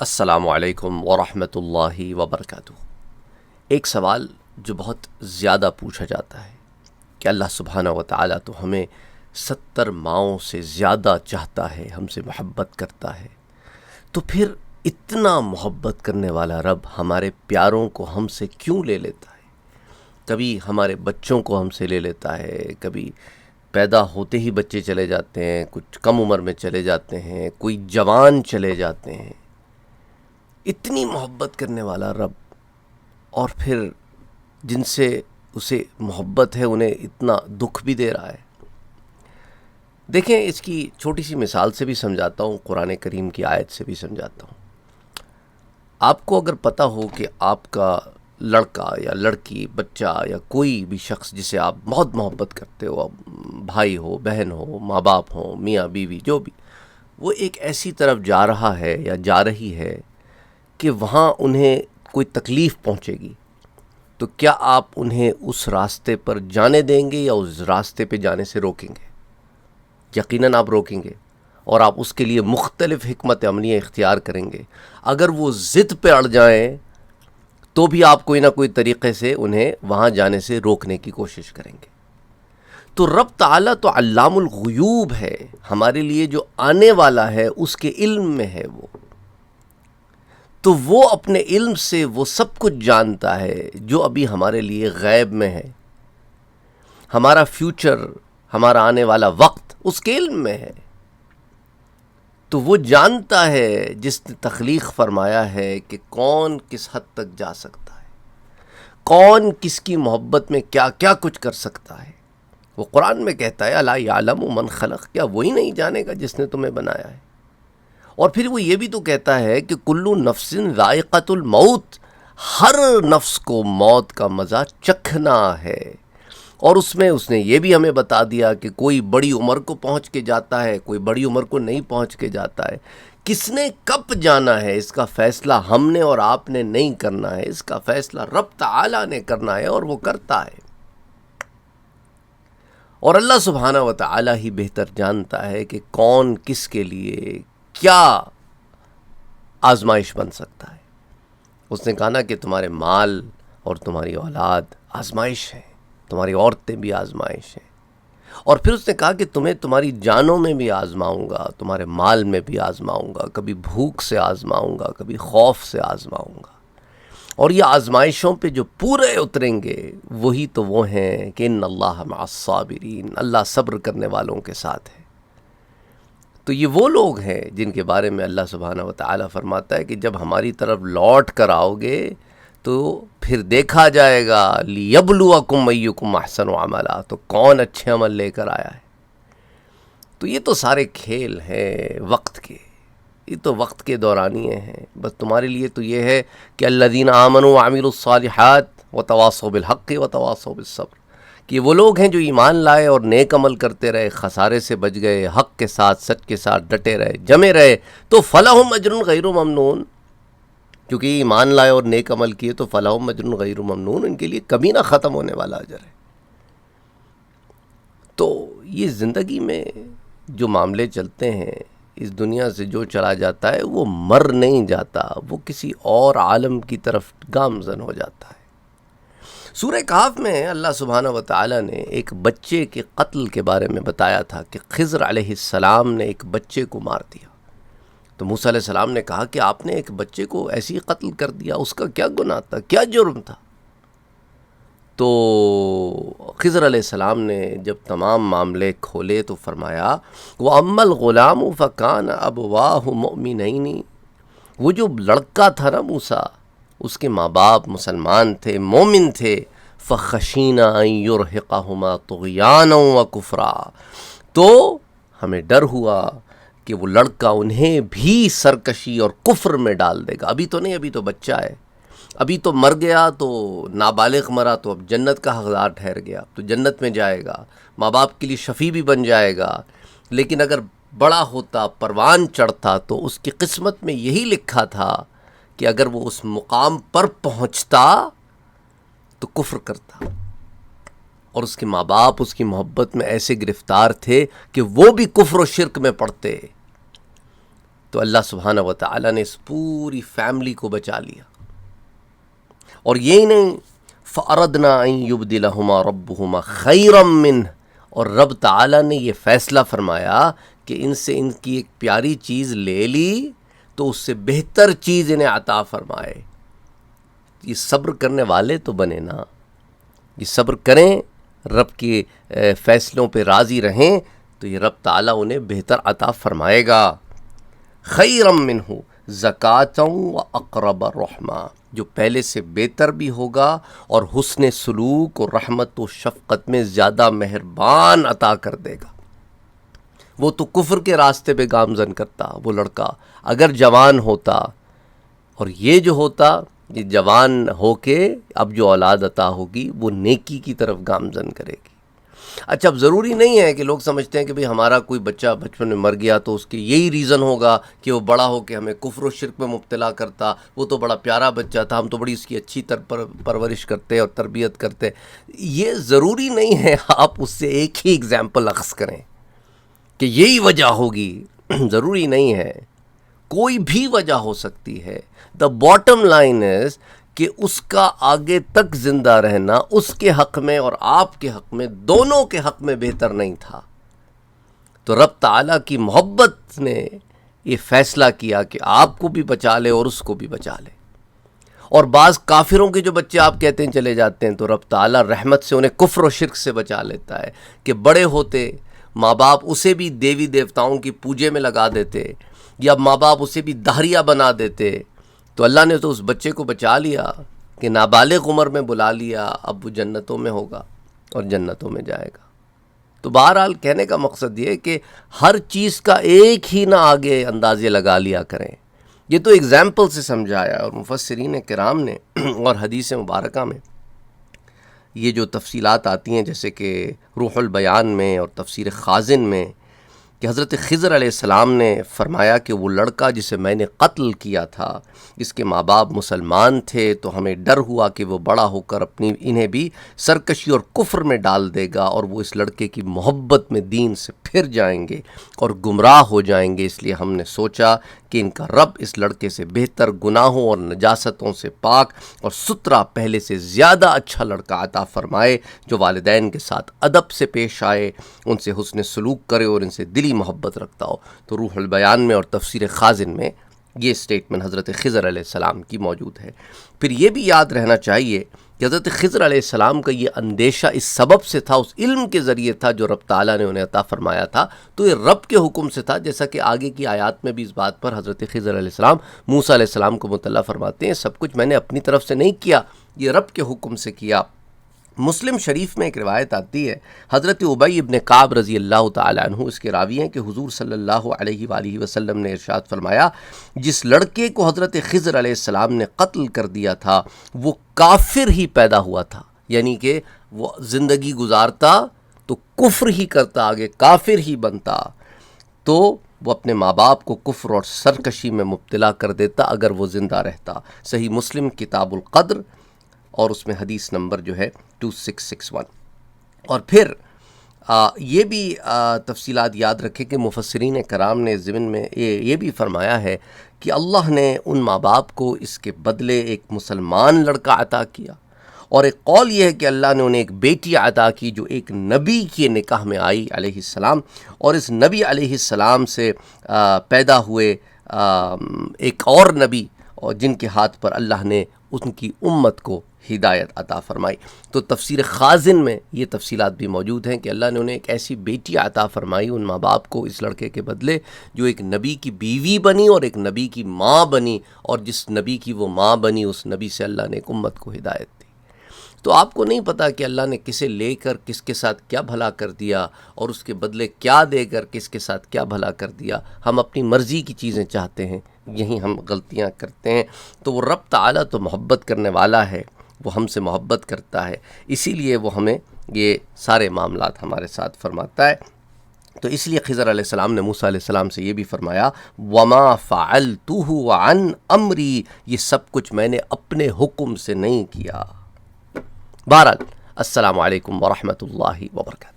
السلام علیکم ورحمۃ اللہ وبرکاتہ۔ ایک سوال جو بہت زیادہ پوچھا جاتا ہے کہ اللہ سبحانہ و تعالیٰ تو ہمیں 70 ماؤں سے زیادہ چاہتا ہے، ہم سے محبت کرتا ہے، تو پھر اتنا محبت کرنے والا رب ہمارے پیاروں کو ہم سے کیوں لے لیتا ہے؟ کبھی ہمارے بچوں کو ہم سے لے لیتا ہے، کبھی پیدا ہوتے ہی بچے چلے جاتے ہیں، کچھ کم عمر میں چلے جاتے ہیں، کوئی جوان چلے جاتے ہیں۔ اتنی محبت کرنے والا رب، اور پھر جن سے اسے محبت ہے انہیں اتنا دکھ بھی دے رہا ہے۔ دیکھیں، اس کی چھوٹی سی مثال سے بھی سمجھاتا ہوں، قرآن کریم کی آیت سے بھی سمجھاتا ہوں۔ آپ کو اگر پتہ ہو کہ آپ کا لڑکا یا لڑکی، بچہ یا کوئی بھی شخص جسے آپ بہت محبت کرتے ہو، بھائی ہو، بہن ہو، ماں باپ ہوں، میاں بیوی، جو بھی، وہ ایک ایسی طرف جا رہا ہے یا جا رہی ہے کہ وہاں انہیں کوئی تکلیف پہنچے گی، تو کیا آپ انہیں اس راستے پر جانے دیں گے یا اس راستے پہ جانے سے روکیں گے؟ یقیناً آپ روکیں گے، اور آپ اس کے لیے مختلف حکمت عملیاں اختیار کریں گے۔ اگر وہ ضد پہ اڑ جائیں تو بھی آپ کوئی نہ کوئی طریقے سے انہیں وہاں جانے سے روکنے کی کوشش کریں گے۔ تو رب تعالیٰ تو علام الغیوب ہے، ہمارے لیے جو آنے والا ہے اس کے علم میں ہے وہ، تو وہ اپنے علم سے وہ سب کچھ جانتا ہے جو ابھی ہمارے لیے غیب میں ہے۔ ہمارا فیوچر، ہمارا آنے والا وقت اس کے علم میں ہے، تو وہ جانتا ہے، جس نے تخلیق فرمایا ہے کہ کون کس حد تک جا سکتا ہے، کون کس کی محبت میں کیا کیا کچھ کر سکتا ہے۔ وہ قرآن میں کہتا ہے الا یعلم من خلق، کیا وہی نہیں جانے گا جس نے تمہیں بنایا ہے؟ اور پھر وہ یہ بھی تو کہتا ہے کہ کل نفس ذائقۃ الموت، ہر نفس کو موت کا مزہ چکھنا ہے۔ اور اس نے یہ بھی ہمیں بتا دیا کہ کوئی بڑی عمر کو پہنچ کے جاتا ہے، کوئی بڑی عمر کو نہیں پہنچ کے جاتا ہے۔ کس نے کب جانا ہے اس کا فیصلہ ہم نے اور آپ نے نہیں کرنا ہے، اس کا فیصلہ رب تعالیٰ نے کرنا ہے، اور وہ کرتا ہے۔ اور اللہ سبحانہ و تعالیٰ ہی بہتر جانتا ہے کہ کون کس کے لیے کیا آزمائش بن سکتا ہے۔ اس نے کہا نا کہ تمہارے مال اور تمہاری اولاد آزمائش ہے، تمہاری عورتیں بھی آزمائش ہیں، اور پھر اس نے کہا کہ تمہیں تمہاری جانوں میں بھی آزماؤں گا، تمہارے مال میں بھی آزماؤں گا، کبھی بھوک سے آزماؤں گا، کبھی خوف سے آزماؤں گا۔ اور یہ آزمائشوں پہ جو پورے اتریں گے وہی تو وہ ہیں کہ ان اللہ مع الصابرین، اللہ صبر کرنے والوں کے ساتھ ہے۔ تو یہ وہ لوگ ہیں جن کے بارے میں اللہ سبحانہ و تعالیٰ فرماتا ہے کہ جب ہماری طرف لوٹ کر آؤ گے تو پھر دیکھا جائے گا لیبلوکم ایکم احسن عملا، تو کون اچھے عمل لے کر آیا ہے۔ تو یہ تو سارے کھیل ہیں وقت کے، یہ تو وقت کے دورانیے ہیں۔ بس تمہارے لیے تو یہ ہے کہ الذین آمنوا وعملوا الصالحات وتواصوا بالحق وتواصوا بالصبر، کہ وہ لوگ ہیں جو ایمان لائے اور نیک عمل کرتے رہے، خسارے سے بچ گئے، حق کے ساتھ، سچ کے ساتھ ڈٹے رہے، جمے رہے، تو فلہم اجر غیر ممنون، کیونکہ ایمان لائے اور نیک عمل کیے تو فلہم اجر غیر ممنون، ان کے لیے کبھی نہ ختم ہونے والا اجر ہے۔ تو یہ زندگی میں جو معاملے چلتے ہیں، اس دنیا سے جو چلا جاتا ہے وہ مر نہیں جاتا، وہ کسی اور عالم کی طرف گامزن ہو جاتا ہے۔ سورہ کہف میں اللہ سبحانہ و تعالیٰ نے ایک بچے کے قتل کے بارے میں بتایا تھا کہ خضر علیہ السلام نے ایک بچے کو مار دیا۔ تو موسیٰ علیہ السلام نے کہا کہ آپ نے ایک بچے کو ایسی قتل کر دیا، اس کا کیا گناہ تھا، کیا جرم تھا؟ تو خضر علیہ السلام نے جب تمام معاملے کھولے تو فرمایا وَأَمَّا الْغُلَامُ فَكَانَ أَبْوَاهُ مُؤْمِنَيْنِ، وہ جو لڑکا تھا نا موسیٰ، اس کے ماں باپ مسلمان تھے، مومن تھے، فَخَشِينَا أَن يُرْهِقَهُمَا طُغْيَانًا وَكُفْرًا، تو ہمیں ڈر ہوا کہ وہ لڑکا انہیں بھی سرکشی اور کفر میں ڈال دے گا۔ ابھی تو نہیں، ابھی تو بچہ ہے، ابھی تو مر گیا تو نابالغ مرا تو اب جنت کا حقدار ٹھہر گیا، تو جنت میں جائے گا، ماں باپ کے لیے شفیع بھی بن جائے گا۔ لیکن اگر بڑا ہوتا، پروان چڑھتا، تو اس کی قسمت میں یہی لکھا تھا کہ اگر وہ اس مقام پر پہنچتا تو کفر کرتا، اور اس کے ماں باپ اس کی محبت میں ایسے گرفتار تھے کہ وہ بھی کفر و شرک میں پڑتے۔ تو اللہ سبحانہ و تعالیٰ نے اس پوری فیملی کو بچا لیا. اور یہی نہیں، فَأَرَدْنَا أَن يُبْدِلَهُمَا رَبُّهُمَا خَيْرًا مِّنْهُ، اور رب تعالیٰ نے یہ فیصلہ فرمایا کہ ان سے ان کی ایک پیاری چیز لے لی تو اس سے بہتر چیز انہیں عطا فرمائے. یہ صبر کرنے والے تو بنے نا، یہ صبر کریں، رب کے فیصلوں پہ راضی رہیں تو یہ رب تعالیٰ انہیں بہتر عطا فرمائے گا. خیرم منہ زکاتً و اقرب رحمہ، جو پہلے سے بہتر بھی ہوگا اور حسن سلوک اور رحمت و شفقت میں زیادہ مہربان عطا کر دے گا. وہ تو کفر کے راستے پہ گامزن کرتا وہ لڑکا اگر جوان ہوتا، اور یہ جو ہوتا، یہ جوان ہو کے اب جو اولاد عطا ہوگی وہ نیکی کی طرف گامزن کرے گی. اچھا، اب ضروری نہیں ہے کہ لوگ سمجھتے ہیں کہ بھئی ہمارا کوئی بچہ بچپن میں مر گیا تو اس کی یہی ریزن ہوگا کہ وہ بڑا ہو کے ہمیں کفر و شرک میں مبتلا کرتا، وہ تو بڑا پیارا بچہ تھا، ہم تو بڑی اس کی اچھی پرورش کرتے اور تربیت کرتے. یہ ضروری نہیں ہے آپ اس سے ایک ہی اگزامپل اخذ کریں کہ یہی وجہ ہوگی. ضروری نہیں ہے، کوئی بھی وجہ ہو سکتی ہے. دا باٹم لائن از کہ اس کا آگے تک زندہ رہنا اس کے حق میں اور آپ کے حق میں، دونوں کے حق میں بہتر نہیں تھا. تو رب تعالیٰ کی محبت نے یہ فیصلہ کیا کہ آپ کو بھی بچا لے اور اس کو بھی بچا لے. اور بعض کافروں کے جو بچے آپ کہتے ہیں چلے جاتے ہیں تو رب تعالیٰ رحمت سے انہیں کفر و شرک سے بچا لیتا ہے کہ بڑے ہوتے ماں باپ اسے بھی دیوی دیوتاؤں کی پوجے میں لگا دیتے یا ماں باپ اسے بھی دہریہ بنا دیتے. تو اللہ نے تو اس بچے کو بچا لیا کہ نابالغ عمر میں بلا لیا، اب وہ جنتوں میں ہوگا اور جنتوں میں جائے گا. تو بہرحال کہنے کا مقصد یہ ہے کہ ہر چیز کا ایک ہی نہ آگے اندازے لگا لیا کریں. یہ تو ایگزامپل سے سمجھایا، اور مفسرین کرام نے اور حدیث مبارکہ میں یہ جو تفصیلات آتی ہیں جیسے کہ روح البیان میں اور تفسیر خازن میں، کہ حضرت خضر علیہ السلام نے فرمایا کہ وہ لڑکا جسے میں نے قتل کیا تھا، اس کے ماں باپ مسلمان تھے، تو ہمیں ڈر ہوا کہ وہ بڑا ہو کر انہیں بھی سرکشی اور کفر میں ڈال دے گا اور وہ اس لڑکے کی محبت میں دین سے پھر جائیں گے اور گمراہ ہو جائیں گے. اس لیے ہم نے سوچا کہ ان کا رب اس لڑکے سے بہتر، گناہوں اور نجاستوں سے پاک اور ستھرا، پہلے سے زیادہ اچھا لڑکا عطا فرمائے جو والدین کے ساتھ ادب سے پیش آئے، ان سے حسن سلوک کرے اور ان سے دلی محبت رکھتا ہو. تو روح البیان میں اور تفسیر خازن میں یہ سٹیٹمنٹ حضرت خضر علیہ السلام کی موجود ہے. پھر یہ بھی یاد رہنا چاہیے کہ حضرت خضر علیہ السلام کا یہ اندیشہ اس سبب سے تھا، اس علم کے ذریعے تھا جو رب تعالیٰ نے انہیں عطا فرمایا تھا. تو یہ رب کے حکم سے تھا، جیسا کہ آگے کی آیات میں بھی اس بات پر حضرت خضر علیہ السلام موسیٰ علیہ السلام کو مطلع فرماتے ہیں، سب کچھ میں نے اپنی طرف سے نہیں کیا، یہ رب کے حکم سے کیا. مسلم شریف میں ایک روایت آتی ہے، حضرت ابی ابن کعب رضی اللہ تعالیٰ عنہ اس کے راوی ہیں کہ حضور صلی اللہ علیہ وآلہ وسلم نے ارشاد فرمایا، جس لڑکے کو حضرت خضر علیہ السلام نے قتل کر دیا تھا وہ کافر ہی پیدا ہوا تھا، یعنی کہ وہ زندگی گزارتا تو کفر ہی کرتا، آگے کافر ہی بنتا، تو وہ اپنے ماں باپ کو کفر اور سرکشی میں مبتلا کر دیتا اگر وہ زندہ رہتا. صحیح مسلم کتاب القدر اور اس میں حدیث نمبر جو ہے 2661. اور پھر یہ بھی تفصیلات یاد رکھے کہ مفسرین کرام نے ضمن میں یہ بھی فرمایا ہے کہ اللہ نے ان ماں باپ کو اس کے بدلے ایک مسلمان لڑکا عطا کیا، اور ایک قول یہ ہے کہ اللہ نے انہیں ایک بیٹی عطا کی جو ایک نبی کے نکاح میں آئی علیہ السلام، اور اس نبی علیہ السلام سے پیدا ہوئے ایک اور نبی، اور جن کے ہاتھ پر اللہ نے ان کی امت کو ہدایت عطا فرمائی. تو تفسیر خازن میں یہ تفصیلات بھی موجود ہیں کہ اللہ نے انہیں ایک ایسی بیٹی عطا فرمائی ان ماں باپ کو اس لڑکے کے بدلے جو ایک نبی کی بیوی بنی اور ایک نبی کی ماں بنی، اور جس نبی کی وہ ماں بنی اس نبی سے اللہ نے ایک امت کو ہدایت دی. تو آپ کو نہیں پتا کہ اللہ نے کسے لے کر کس کے ساتھ کیا بھلا کر دیا اور اس کے بدلے کیا دے کر کس کے ساتھ کیا بھلا کر دیا. ہم اپنی مرضی کی چیزیں چاہتے ہیں، یہی ہم غلطیاں کرتے ہیں. تو وہ رب تعالیٰ تو محبت کرنے والا ہے، وہ ہم سے محبت کرتا ہے، اسی لیے وہ ہمیں یہ سارے معاملات ہمارے ساتھ فرماتا ہے. تو اس لیے خضر علیہ السلام نے موسیٰ علیہ السلام سے یہ بھی فرمایا، وَمَا فَعَلْتُهُ عَنْ أَمْرِي، یہ سب کچھ میں نے اپنے حکم سے نہیں کیا. بہرحال السلام علیکم ورحمۃ اللہ وبرکاتہ.